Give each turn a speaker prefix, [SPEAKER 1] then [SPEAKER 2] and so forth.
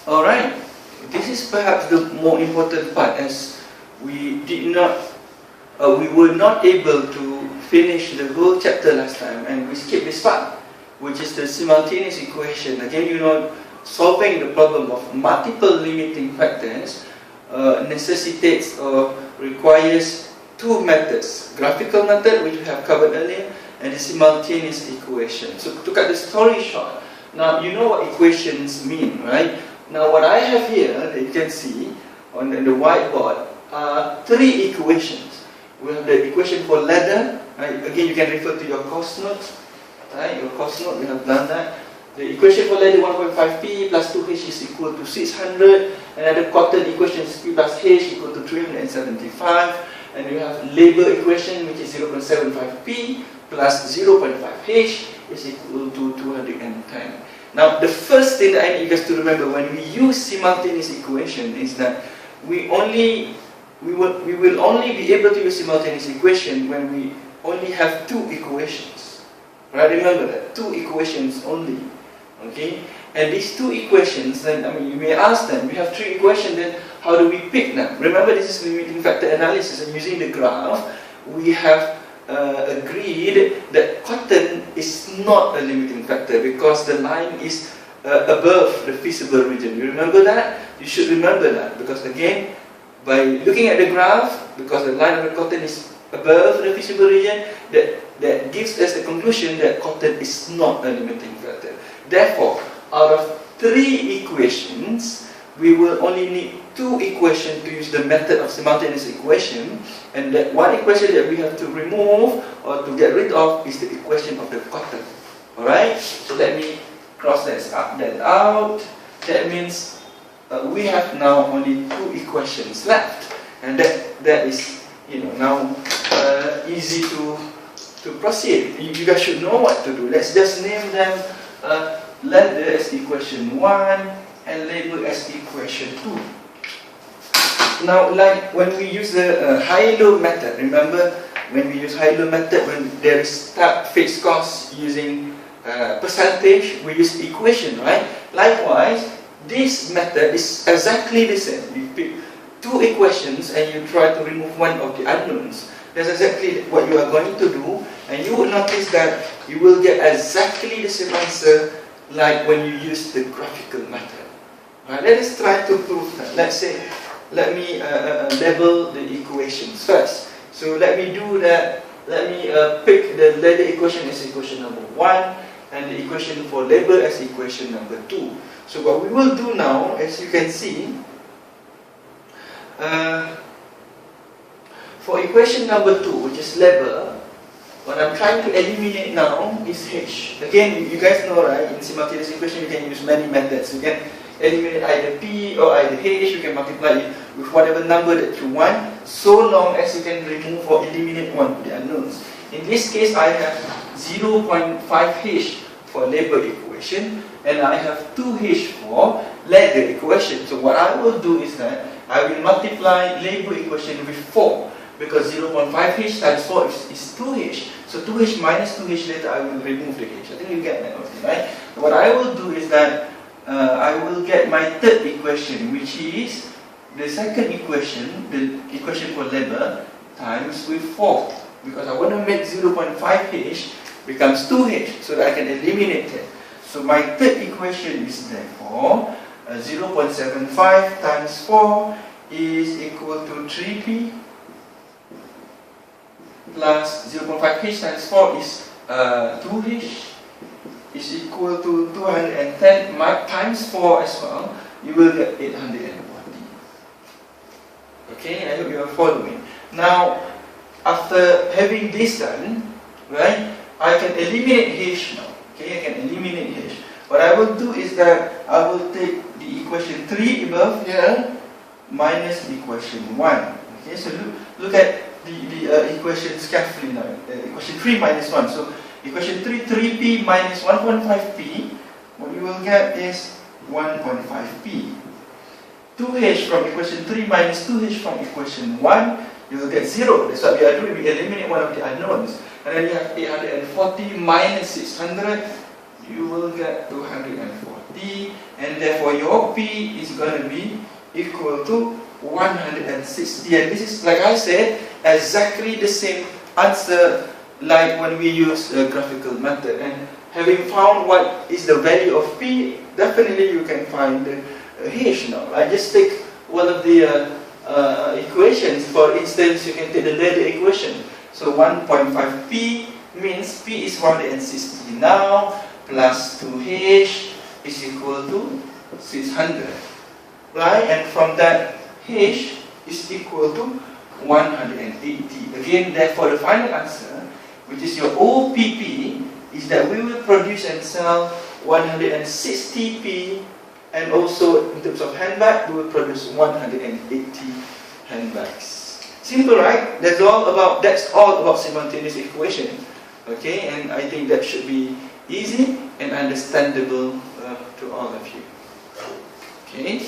[SPEAKER 1] Alright, this is perhaps the more important part, as we were not able to finish the whole chapter last time, and we skipped this part, which is the simultaneous equation. Again, solving the problem of multiple limiting factors necessitates or requires two methods: graphical method, which we have covered earlier, and the simultaneous equation. So to cut the story short, now you know what equations mean, right? Now what I have here, that you can see on the whiteboard, are three equations. We have the equation for ladder, right? Again, you can refer to your course notes, right? Your course note, we have done that. The equation for ladder 1.5p plus 2h is equal to 600. Another cotton equation is p plus h equal to 375. And you have labor equation, which is 0.75p plus 0.5h is equal to 210. Now, the first thing that I need you guys to remember when we use simultaneous equation is that we will only be able to use simultaneous equation when we only have two equations. Right? Remember that, two equations only. Okay? And these two equations, then you may ask them, we have three equations, then how do we pick them? Remember, this is limiting factor analysis, and using the graph, we have agreed that cotton is not a limiting factor because the line is above the feasible region. You remember that? You should remember that, because again, by looking at the graph, because the line of the cotton is above the feasible region, that gives us the conclusion that cotton is not a limiting factor. Therefore, out of three equations, we will only need two equations to use the method of simultaneous equation, and that one equation that we have to remove or to get rid of is the equation of the cotton. Alright? So let me cross that out. That means we have now only two equations left, and that is now easy to proceed. You guys should know what to do. Let's just name them ladder as equation 1 and labor as equation 2. Now, like when we use the high-low method, remember when we use high-low method, when there is fixed cost using percentage, we use equation, right? Likewise, this method is exactly the same. You pick two equations and you try to remove one of the unknowns. That's exactly what you are going to do, and you will notice that you will get exactly the same answer like when you use the graphical method. Right, let us try to prove that. Let's say, let me label the equations first. So let me do that. Let me pick the ladder equation as equation number 1 and the equation for labor as equation number 2. So what we will do now, as you can see, for equation number 2, which is labor, what I'm trying to eliminate now is h. Again, you guys know, right, in simultaneous equation you can use many methods. You can eliminate either p or either h. You can multiply it with whatever number that you want, so long as you can remove or eliminate one of the unknowns. In this case, I have 0.5h for labor equation, and I have 2h for ladder equation. So what I will do is that I will multiply labor equation with 4. Because 0.5h times 4 is 2h. So 2h minus 2h later, I will remove the h. I think you get that, right? What I will do is that I will get my third equation, which is the second equation, the equation for labor, times with 4. Because I want to make 0.5h becomes 2h, so that I can eliminate it. So my third equation is therefore 0.75 times 4 is equal to 3p plus 0.5h times 4 is 2h is equal to 210 times 4 as well. You will get 840. Okay, I hope you are following. Now, after having this done, right, I can eliminate h now. Okay, I can eliminate h. What I will do is that I will take the equation 3 above here minus equation 1. Okay, so look at the equations carefully now. Equation 3 minus 1. So equation 3, 3p minus 1.5p, what you will get is 1.5p. 2h from equation 3 minus 2h from equation 1, you will get 0. That's what we are doing. We eliminate one of the unknowns. And then you have 840 minus 600, you will get 240. And and therefore your P is going to be equal to 160. And this is, like I said, exactly the same answer like when we use a graphical method. And having found what is the value of P, definitely you can find the H now. I just take one of the equations. For instance, you can take the ladder equation. So 1.5P means P is 160 now, plus 2H is equal to 600. Right? And from that, H is equal to 180. Again, therefore, the final answer, which is your OPP, is that we will produce and sell 160P, and also in terms of handbag, we will produce 180 handbags. Simple, right? That's all about simultaneous equation. Okay, and I think that should be easy and understandable to all of you. Okay.